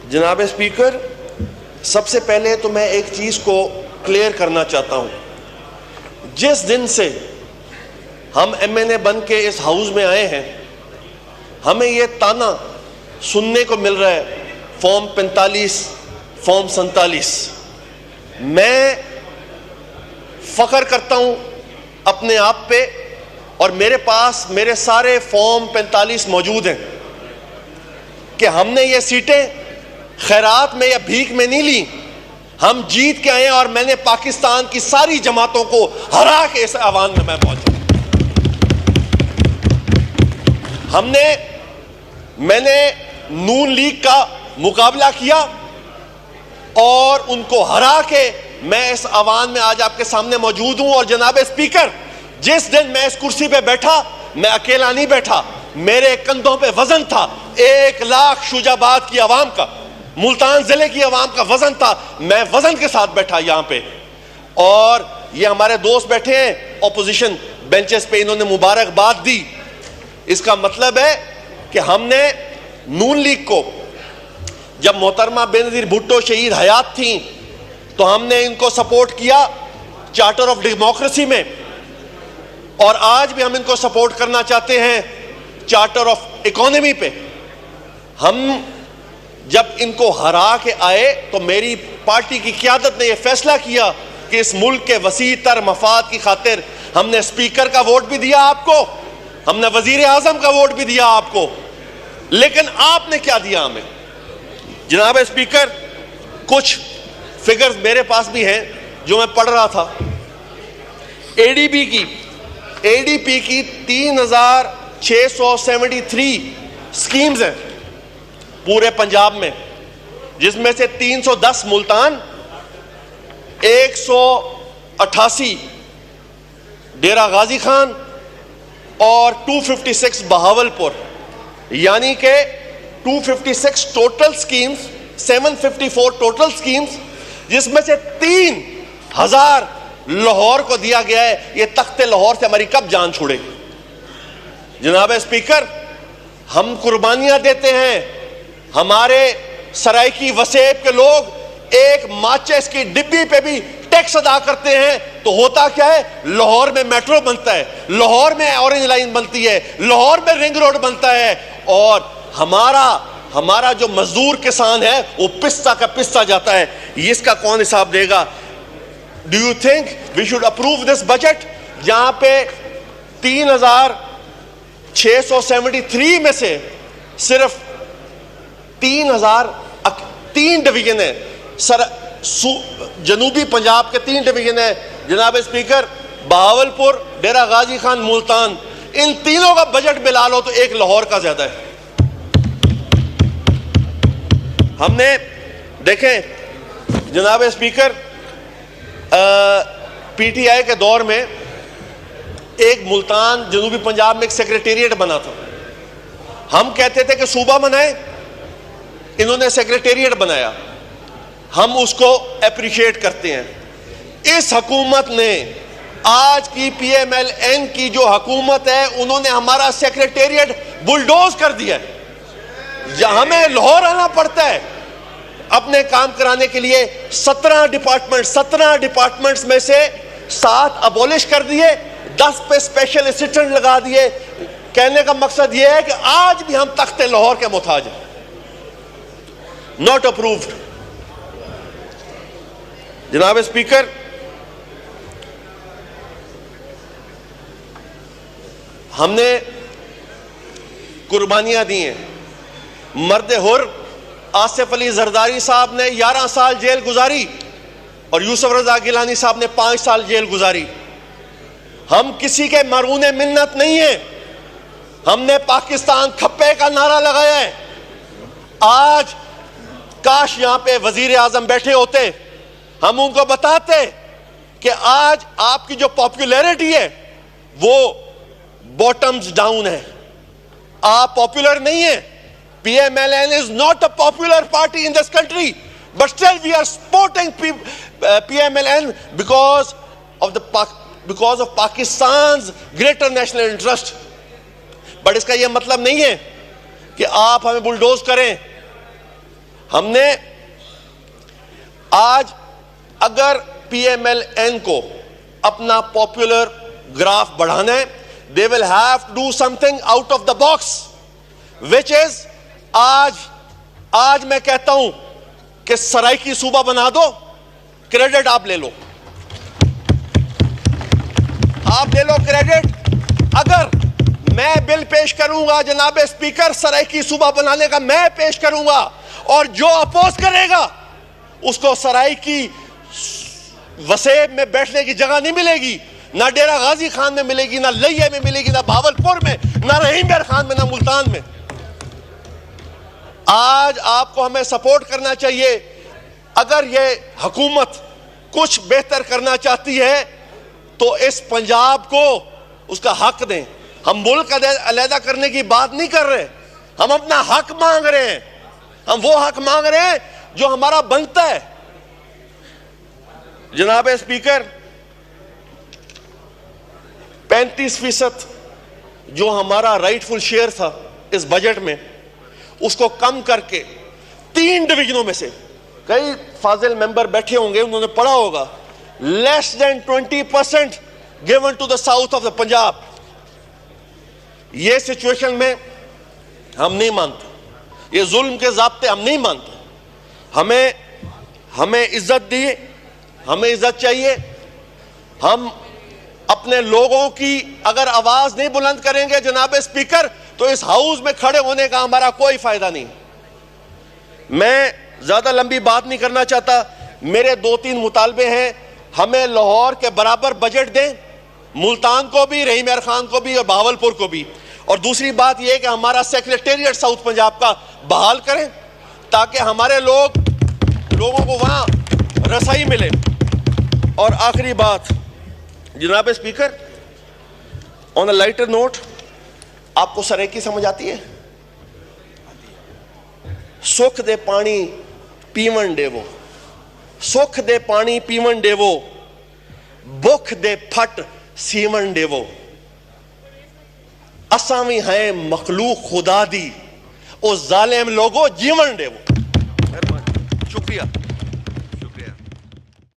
जनाब स्पीकर, सबसे पहले तो मैं एक चीज़ को क्लियर करना चाहता हूँ। जिस दिन से हम MNA बन के इस हाउस में आए हैं, हमें ये ताना सुनने को मिल रहा है, फॉर्म 45, फॉर्म 47। मैं फ़ख्र करता हूँ अपने आप पे, और मेरे पास मेरे सारे फॉर्म 45 मौजूद हैं कि हमने ये सीटें खैरात में या भीख में नहीं ली, हम जीत के आए और मैंने पाकिस्तान की सारी जमातों को हरा के इस आवाम में मैं पहुंचा। मैंने नून लीग का मुकाबला किया और उनको हरा के मैं इस आवाम में आज आपके सामने मौजूद हूं। और जनाब स्पीकर, जिस दिन मैं इस कुर्सी पे बैठा, मैं अकेला नहीं बैठा, मेरे कंधों पे वजन था 1 लाख शुजाबाद की आवाम का, मुल्तान जिले की आवाम का वजन था। मैं वजन के साथ बैठा यहां पे, और ये हमारे दोस्त बैठे हैं ऑपोजिशन बेंचेस पे, इन्होंने मुबारकबाद दी। इसका मतलब है कि हमने नून लीग को, जब मोहतरमा बेनज़ीर भुट्टो शहीद हयात थी, तो हमने इनको सपोर्ट किया चार्टर ऑफ डेमोक्रेसी में, और आज भी हम इनको सपोर्ट करना चाहते हैं चार्टर ऑफ इकोनॉमी पे। हम जब इनको हरा के आए तो मेरी पार्टी की क़यादत ने यह फैसला किया कि इस मुल्क के वसी तर मफाद की खातिर हमने स्पीकर का वोट भी दिया आपको, हमने वजीर आजम का वोट भी दिया आपको, लेकिन आपने क्या दिया हमें? जनाब स्पीकर, कुछ फिगर्स मेरे पास भी हैं जो मैं पढ़ रहा था। एडीपी की 3673 स्कीम्स हैं पूरे पंजाब में, जिसमें से 310 मुल्तान, 188 डेरा गाजी खान और 256 बहावलपुर, यानी कि 256 टोटल स्कीम्स, 754 टोटल स्कीम्स, जिसमें से 3000 लाहौर को दिया गया है। ये तख्ते लाहौर से हमारी कब जान छुड़ेगी? जनाब स्पीकर, हम कुर्बानियां देते हैं। हमारे सराइकी वसेब के लोग एक माचिस की डिब्बी पे भी टैक्स अदा करते हैं, तो होता क्या है? लाहौर में मेट्रो बनता है, लाहौर में ऑरेंज लाइन बनती है, लाहौर में रिंग रोड बनता है, और हमारा जो मजदूर किसान है वो पिस्ता का पिस्ता जाता है। इसका कौन हिसाब देगा? Do you think we should approve this budget, जहां पे 3673 में से सिर्फ 3 डिवीजन है, जनूबी पंजाब के 3 डिवीजन है जनाब स्पीकर, बहावलपुर, डेरा गाजी खान, मुल्तान, इन तीनों का बजट मिला लो तो एक लाहौर का ज्यादा है। हमने देखें जनाब स्पीकर, पीटीआई के दौर में एक मुल्तान जनूबी पंजाब में एक सेक्रेटेरिएट बना था। हम कहते थे कि सूबा बनाए, इन्होंने सेक्रेटेरिएट बनाया, हम उसको अप्रिशिएट करते हैं। इस हुकूमत ने, आज की PMLN की जो हुकूमत है, उन्होंने हमारा सेक्रेटेरिएट बुलडोज कर दिया है। हमें लाहौर आना पड़ता है अपने काम कराने के लिए। 17 डिपार्टमेंट्स में से 7 अबॉलिश कर दिए, 10 पे स्पेशल असिस्टेंट लगा दिए। कहने का मकसद यह है कि आज भी हम तख्ते लाहौर के मुताज हैं। Not approved. जनाब स्पीकर, हमने कुर्बानियां दी हैं। मर्द हुर आसिफ अली जरदारी साहब ने 11 साल जेल गुजारी और यूसुफ रजा गिलानी साहब ने 5 साल जेल गुजारी। हम किसी के मरूने मिन्नत नहीं है, हमने पाकिस्तान खप्पे का नारा लगाया है। आज काश यहां पे वजीर आजम बैठे होते, हम उनको बताते कि आज आपकी जो पॉपुलैरिटी है वो बॉटम्स डाउन है, आप पॉपुलर नहीं है। PMLN is not a popular party in this country, but still we are supporting PMLN because of Pakistan's greater national interest. But इसका यह मतलब नहीं है कि आप हमें बुलडोज करें। हमने आज अगर PMLN को अपना पॉपुलर ग्राफ बढ़ाना है, they will have to do something out of the box, which is आज मैं कहता हूं कि सराइकी सूबा बना दो, क्रेडिट आप ले लो क्रेडिट। अगर मैं बिल पेश करूंगा जनाब स्पीकर, सराइकी सूबा बनाने का मैं पेश करूंगा, और जो अपोज करेगा उसको सराइकी वसेब में बैठने की जगह नहीं मिलेगी, ना डेरा गाजी खान में मिलेगी, ना लैया में मिलेगी, ना भावलपुर में, ना रहीमगर खान में, ना मुल्तान में। आज आपको हमें सपोर्ट करना चाहिए। अगर ये हुकूमत कुछ बेहतर करना चाहती है तो इस पंजाब को उसका हक दें। हम मुल्क अलहदा करने की बात नहीं कर रहे, हम अपना हक मांग रहे हैं। हम वो हक मांग रहे हैं जो हमारा बनता है। जनाब स्पीकर, 35% जो हमारा राइटफुल शेयर था इस बजट में, उसको कम करके 3 डिवीजनों में से, कई फाजिल मेंबर बैठे होंगे, उन्होंने पढ़ा होगा, less than 20% given to the south of the Punjab. ये सिचुएशन में हम नहीं मानते, ये जुल्म के ज़ाब्ते हम नहीं मानते। हमें इज्जत दी, हमें इज्जत चाहिए। हम अपने लोगों की अगर आवाज नहीं बुलंद करेंगे जनाब स्पीकर, तो इस हाउस में खड़े होने का हमारा कोई फायदा नहीं। मैं ज्यादा लंबी बात नहीं करना चाहता। मेरे 2-3 मुतालबे हैं। हमें लाहौर के बराबर बजट दें, मुल्तान को भी, रहीमगर खान को भी और भावलपुर को भी। और दूसरी बात यह कि हमारा सेक्रेटेरिएट साउथ पंजाब का बहाल करें, ताकि हमारे लोगों को वहां रसाई मिले। और आखिरी बात जनाब speaker, on a lighter note, आपको सराइकी समझ आती है? सुख दे पानी पीवन देवो, सुख दे पानी पीवन देवो, भुख दे फट सीवन देवो। असां भी हैं मखलूक खुदा दी, ओ जालिम लोगो जीवन देवो।